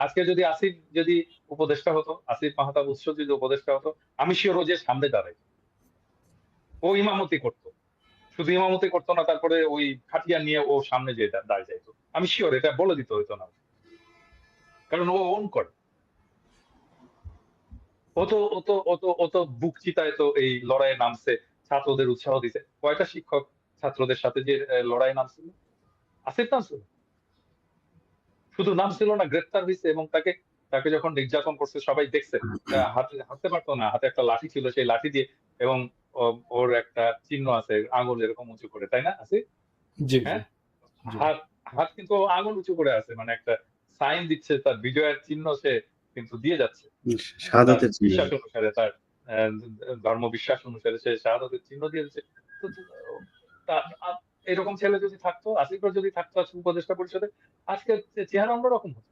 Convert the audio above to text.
আজকে যদি আসিফ যদি উপদেষ্টা হতো, আসিফ মাহতাব উৎস যদি উপদেষ্টা হতো, আমি শিওর ও যে সামনে দাঁড়াই, ও ইমামতি করতো। শুধু ইমামতি করতো না, তারপরে ওই খাটিয়া নিয়ে ও সামনে যেয়ে দাঁড়িয়ে যাইতো। আমি শিওর এটা বলে দিতে হইতো না, কারণ ও ওন করে। ও তো বুক চিতায় তো এই লড়াইয়ে নামছে, ছাত্রদের উৎসাহ দিছে। কয়টা শিক্ষক ছাত্রদের সাথে যে লড়াইয়ে নামছিল? আসিফ নামছিল? শুধু নামছিল না, গ্রেফতার হয়েছে, এবং তাকে তাকে যখন নির্যাতন করছে সবাই দেখছে। হাতে হাঁটতে পারতো না, হাতে একটা লাঠি ছিল, সেই লাঠি দিয়ে, এবং ওর একটা চিহ্ন আছে আঙুল এরকম উঁচু করে, তাই না আসিফ? জি জি হ্যাঁ, জি। হাত হাত কিন্তু ও আঙুল উঁচু করে আছে, মানে একটা সাইন দিচ্ছে, তার বিজয়ের চিহ্ন সে কিন্তু দিয়ে যাচ্ছে। তার শাহাদাতের চিহ্ন। বিশ্বাস অনুসারে, তার আহ, ধর্ম বিশ্বাস অনুসারে সে শাহাদাতের চিহ্ন দিয়ে দিচ্ছে। এরকম ছেলে যদি থাকতো, আসিফের যদি থাকতো আজকে উপদেষ্টা পরিষদে, আজকে চেহারা অন্যরকম হতো।